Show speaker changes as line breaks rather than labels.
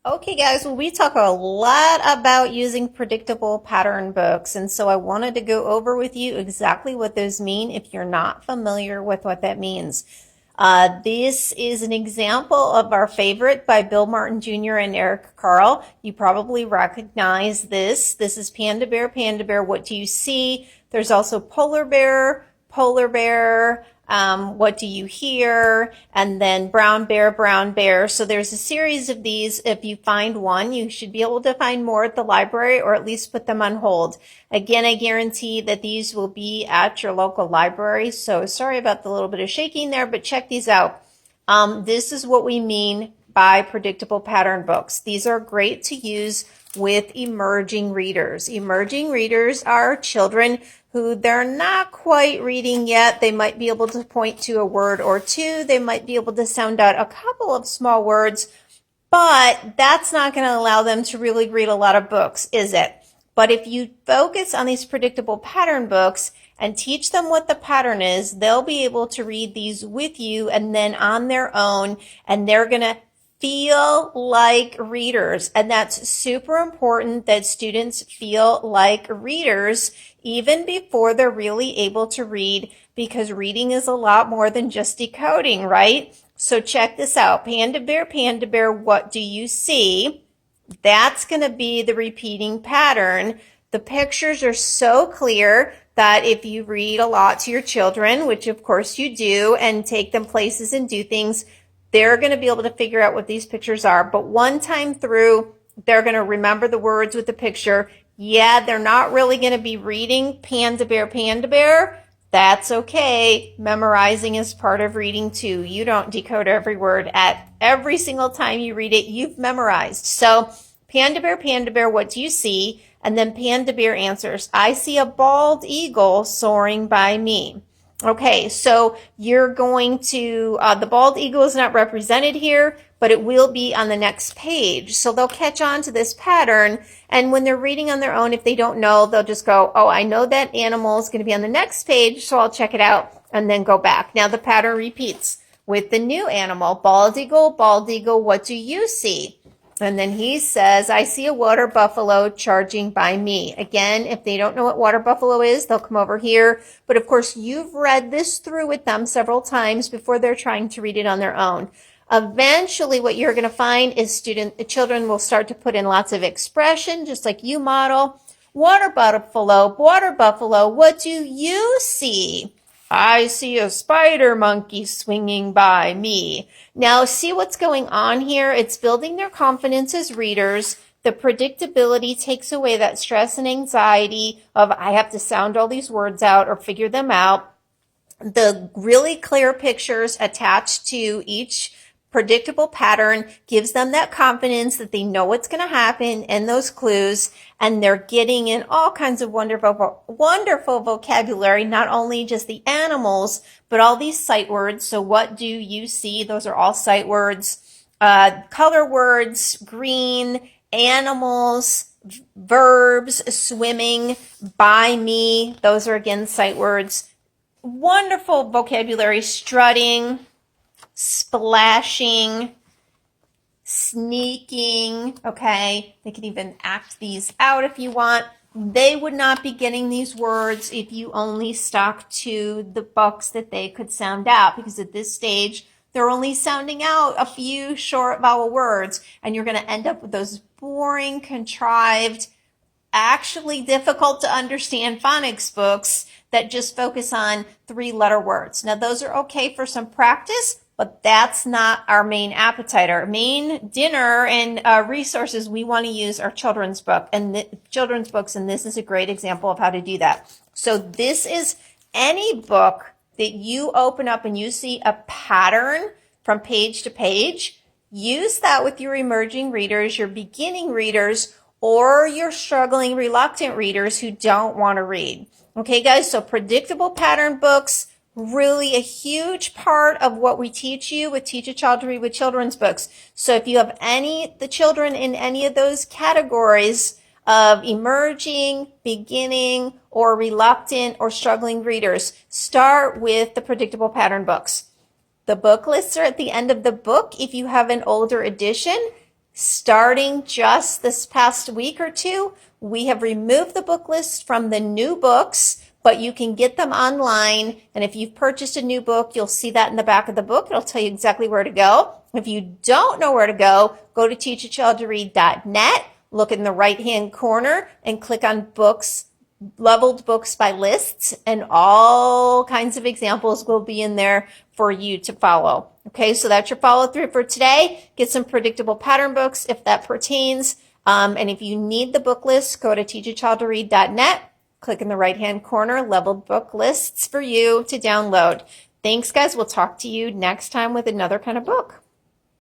Okay, guys, well, we talk a lot about using predictable pattern books, and so I wanted to go over with you exactly what those mean if you're not familiar with what that means. This is an example of our favorite by Bill Martin Jr. and Eric Carle. You probably recognize this. This is Panda Bear, Panda Bear, what do you see? There's also Polar Bear, Polar Bear, what do you hear? And then Brown Bear, Brown Bear. So there's a series of these. If you find one, you should be able to find more at the library or at least put them on hold. Again, I guarantee that these will be at your local library. So sorry about the little bit of shaking there, but check these out. This is what we mean by predictable pattern books. These are great to use with emerging readers. Emerging readers are children who they're not quite reading yet. They might be able to point to a word or two. They might be able to sound out a couple of small words, but that's not going to allow them to really read a lot of books, is it? But if you focus on these predictable pattern books and teach them what the pattern is, they'll be able to read these with you and then on their own, and they're going to feel like readers. And that's super important that students feel like readers even before they're really able to read, because reading is a lot more than just decoding, right? So check this out. Panda Bear, what do you see? That's going to be the repeating pattern. The pictures are so clear that if you read a lot to your children, which of course you do, and take them places and do things, they're going to be able to figure out what these pictures are. But one time through, they're going to remember the words with the picture. Yeah, they're not really going to be reading Panda Bear, Panda Bear. That's okay. Memorizing is part of reading too. You don't decode every word at every single time you read it. You've memorized. So Panda Bear, what do you see? And then Panda Bear answers, I see a bald eagle soaring by me. Okay, so you're going to, the bald eagle is not represented here, but it will be on the next page. So they'll catch on to this pattern. And when they're reading on their own, if they don't know, they'll just go, oh, I know that animal is going to be on the next page, so I'll check it out and then go back. Now the pattern repeats with the new animal. Bald eagle, what do you see? And then he says, I see a water buffalo charging by me. Again, if they don't know what water buffalo is, they'll come over here. But of course, you've read this through with them several times before they're trying to read it on their own. Eventually, what you're going to find is children will start to put in lots of expression, just like you model. Water buffalo, what do you see? I see a spider monkey swinging by me. Now, see what's going on here? It's building their confidence as readers. The predictability takes away that stress and anxiety of I have to sound all these words out or figure them out. The really clear pictures attached to each predictable pattern gives them that confidence that they know what's going to happen and those clues, and they're getting in all kinds of wonderful vocabulary, not only just the animals, but all these sight words. So what do you see? Those are all sight words. Color words, green, animals, verbs, swimming, by me. Those are again sight words. Wonderful vocabulary, strutting, splashing, sneaking, okay? They can even act these out if you want. They would not be getting these words if you only stuck to the books that they could sound out, because at this stage, they're only sounding out a few short vowel words, and you're going to end up with those boring, contrived, actually difficult to understand phonics books that just focus on 3-letter words. Now, those are okay for some practice, but that's not our main appetite. Our main dinner and resources we want to use are children's books, and this is a great example of how to do that. So this is any book that you open up and you see a pattern from page to page. Use that with your emerging readers, your beginning readers, or your struggling, reluctant readers who don't want to read. Okay, guys, so predictable pattern books, really a huge part of what we teach you with Teach a Child to Read with children's books. So if you have the children in any of those categories of emerging, beginning, or reluctant or struggling readers, start with the predictable pattern books. The book lists are at the end of the book if you have an older edition. Starting just this past week or two, we have removed the book list from the new books, but you can get them online. And if you've purchased a new book, you'll see that in the back of the book. It'll tell you exactly where to go. If you don't know where to go to teachachild2read.net, look in the right-hand corner and click on books, leveled books by lists, and all kinds of examples will be in there for you to follow. Okay, so that's your follow through for today. Get some predictable pattern books if that pertains. And if you need the book list, go to teachachild2read.net, click in the right-hand corner, leveled book lists for you to download. Thanks, guys. We'll talk to you next time with another kind of book.